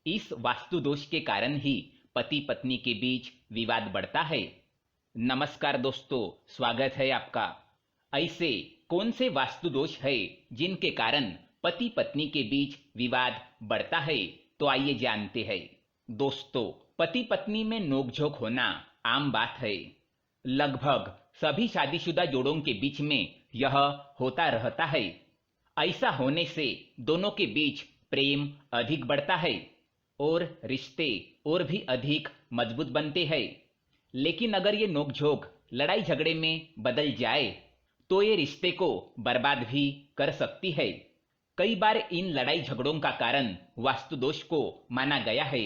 इस वास्तु दोष के कारण ही पति पत्नी के बीच विवाद बढ़ता है। नमस्कार दोस्तों, स्वागत है आपका। ऐसे कौन से वास्तु दोष है जिनके कारण पति पत्नी के बीच विवाद बढ़ता है, तो आइए जानते हैं। दोस्तों, पति पत्नी में नोकझोंक होना आम बात है। लगभग सभी शादीशुदा जोड़ों के बीच में यह होता रहता है। ऐसा होने से दोनों के बीच प्रेम अधिक बढ़ता है और रिश्ते और भी अधिक मजबूत बनते हैं। लेकिन अगर ये नोकझोंक लड़ाई झगड़े में बदल जाए तो ये रिश्ते को बर्बाद भी कर सकती है। कई बार इन लड़ाई झगड़ों का कारण वास्तु दोष को माना गया है।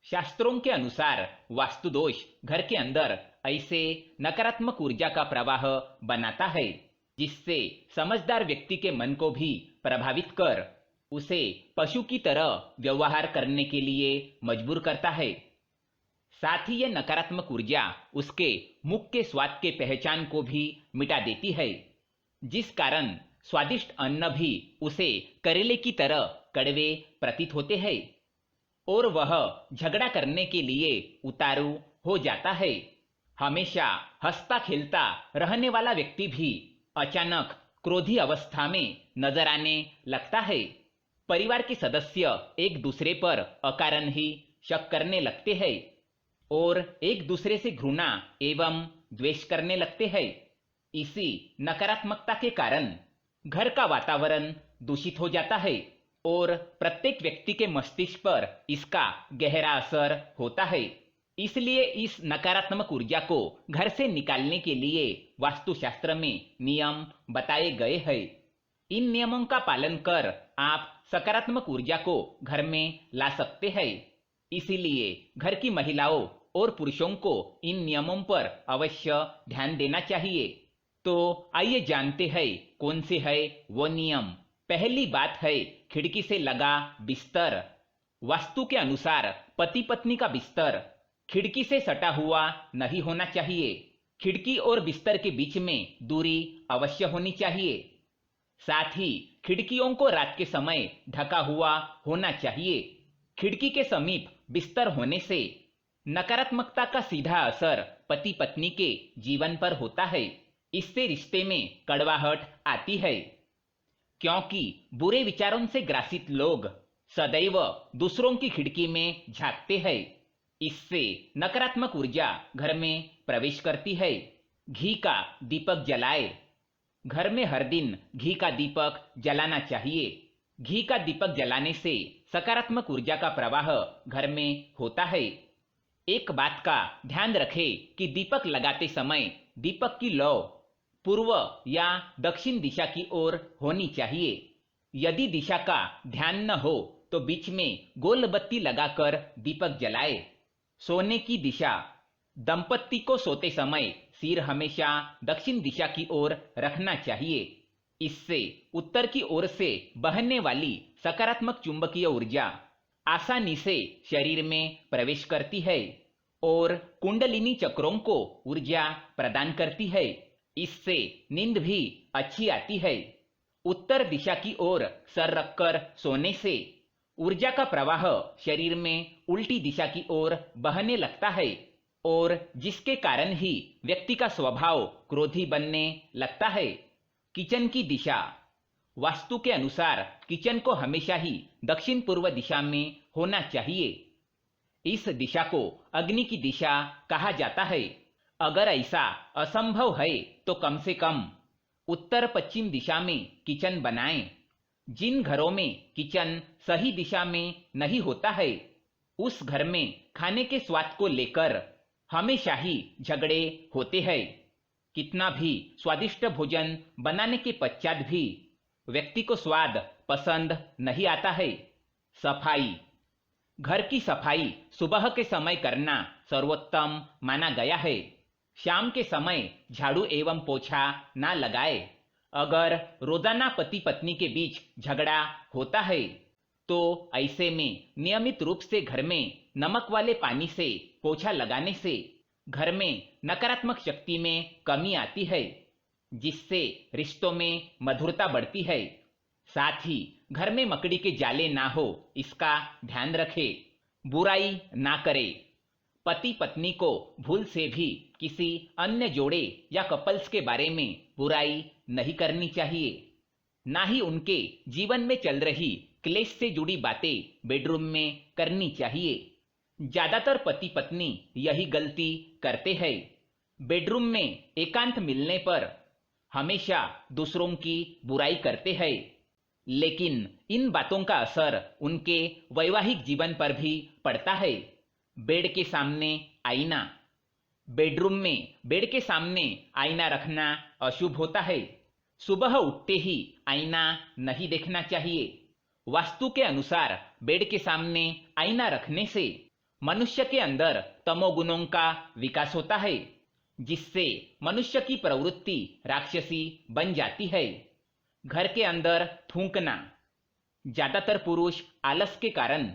शास्त्रों के अनुसार वास्तु दोष घर के अंदर ऐसे नकारात्मक ऊर्जा का प्रवाह बनाता है जिससे समझदार व्यक्ति के मन को भी प्रभावित कर उसे पशु की तरह व्यवहार करने के लिए मजबूर करता है। साथ ही यह नकारात्मक ऊर्जा उसके मुख के स्वाद के पहचान को भी मिटा देती है, जिस कारण स्वादिष्ट अन्न भी उसे करेले की तरह कड़वे प्रतीत होते हैं और वह झगड़ा करने के लिए उतारू हो जाता है। हमेशा हंसता खेलता रहने वाला व्यक्ति भी अचानक क्रोधी अवस्था में नजर आने लगता है। परिवार के सदस्य एक दूसरे पर अकारण ही शक करने लगते हैं और एक दूसरे से घृणा एवं द्वेष करने लगते हैं। इसी नकारात्मकता के कारण घर का वातावरण दूषित हो जाता है और प्रत्येक व्यक्ति के मस्तिष्क पर इसका गहरा असर होता है। इसलिए इस नकारात्मक ऊर्जा को घर से निकालने के लिए वास्तुशास्त्र में नियम बताए गए हैं। इन नियमों का पालन कर आप सकारात्मक ऊर्जा को घर में ला सकते हैं। इसीलिए घर की महिलाओं और पुरुषों को इन नियमों पर अवश्य ध्यान देना चाहिए। तो आइए जानते हैं कौन से है वो नियम। पहली बात है खिड़की से लगा बिस्तर। वास्तु के अनुसार पति पत्नी का बिस्तर खिड़की से सटा हुआ नहीं होना चाहिए। खिड़की और बिस्तर के बीच में दूरी अवश्य होनी चाहिए। साथ ही खिड़कियों को रात के समय ढका हुआ होना चाहिए। खिड़की के समीप बिस्तर होने से नकारात्मकता का सीधा असर पति पत्नी के जीवन पर होता है। इससे रिश्ते में कड़वाहट आती है, क्योंकि बुरे विचारों से ग्रासित लोग सदैव दूसरों की खिड़की में झांकते हैं। इससे नकारात्मक ऊर्जा घर में प्रवेश करती है। घी का दीपक जलाए। घर में हर दिन घी का दीपक जलाना चाहिए। घी का दीपक जलाने से सकारात्मक ऊर्जा का प्रवाह घर में होता है। एक बात का ध्यान रखें कि दीपक लगाते समय दीपक की लौ पूर्व या दक्षिण दिशा की ओर होनी चाहिए। यदि दिशा का ध्यान न हो तो बीच में गोल बत्ती लगाकर दीपक जलाए। सोने की दिशा। दंपत्ति को सोते समय सिर हमेशा दक्षिण दिशा की ओर रखना चाहिए। इससे उत्तर की ओर से बहने वाली सकारात्मक चुंबकीय ऊर्जा आसानी से शरीर में प्रवेश करती है और कुंडलिनी चक्रों को ऊर्जा प्रदान करती है। इससे नींद भी अच्छी आती है। उत्तर दिशा की ओर सर रखकर सोने से ऊर्जा का प्रवाह शरीर में उल्टी दिशा की ओर बहने लगता है और जिसके कारण ही व्यक्ति का स्वभाव क्रोधी बनने लगता है। किचन की दिशा। वास्तु के अनुसार किचन को हमेशा ही दक्षिण पूर्व दिशा में होना चाहिए। इस दिशा को अग्नि की दिशा कहा जाता है। अगर ऐसा असंभव है तो कम से कम उत्तर पश्चिम दिशा में किचन बनाएं। जिन घरों में किचन सही दिशा में नहीं होता है उस घर में खाने के स्वाद को लेकर हमेशा ही झगड़े होते हैं। कितना भी स्वादिष्ट भोजन बनाने के पश्चात भी व्यक्ति को स्वाद पसंद नहीं आता है। सफाई। घर की सफाई सुबह के समय करना सर्वोत्तम माना गया है। शाम के समय झाड़ू एवं पोछा ना लगाए। अगर रोजाना पति पत्नी के बीच झगड़ा होता है तो ऐसे में नियमित रूप से घर में नमक वाले पानी से पोछा लगाने से घर में नकारात्मक शक्ति में कमी आती है, जिससे रिश्तों में मधुरता बढ़ती है। साथ ही घर में मकड़ी के जाले ना हो इसका ध्यान रखे। बुराई ना करे। पति पत्नी को भूल से भी किसी अन्य जोड़े या कपल्स के बारे में बुराई नहीं करनी चाहिए। ना ही उनके जीवन में चल रही क्लेश से जुड़ी बातें बेडरूम में करनी चाहिए। ज्यादातर पति पत्नी यही गलती करते हैं। बेडरूम में एकांत मिलने पर हमेशा दूसरों की बुराई करते हैं, लेकिन इन बातों का असर उनके वैवाहिक जीवन पर भी पड़ता है। बेड के सामने आईना। बेडरूम में बेड के सामने आईना रखना अशुभ होता है। सुबह उठते ही आईना नहीं देखना चाहिए। वास्तु के अनुसार बेड के सामने आईना रखने से मनुष्य के अंदर तमोगुणों का विकास होता है, जिससे मनुष्य की प्रवृत्ति राक्षसी बन जाती है। घर के अंदर थूकना। ज्यादातर पुरुष आलस के कारण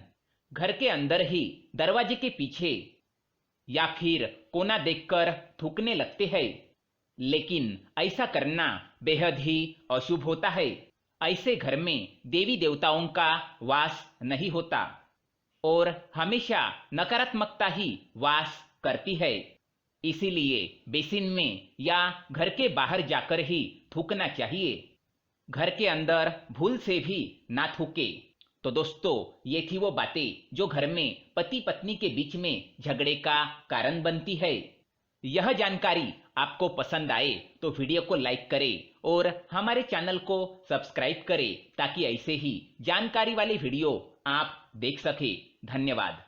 घर के अंदर ही दरवाजे के पीछे या फिर कोना देखकर थूकने लगते हैं, लेकिन ऐसा करना बेहद ही अशुभ होता है। ऐसे घर में देवी देवताओं का वास नहीं होता और हमेशा नकारात्मकता ही वास करती है। इसीलिए बेसिन में या घर के बाहर जाकर ही थूकना चाहिए। घर के अंदर भूल से भी ना थूके। तो दोस्तों, ये थी वो बातें जो घर में पति पत्नी के बीच में झगड़े का कारण बनती है। यह जानकारी आपको पसंद आए तो वीडियो को लाइक करें और हमारे चैनल को सब्सक्राइब करें ताकि ऐसे ही जानकारी वाले वीडियो आप देख सके। धन्यवाद।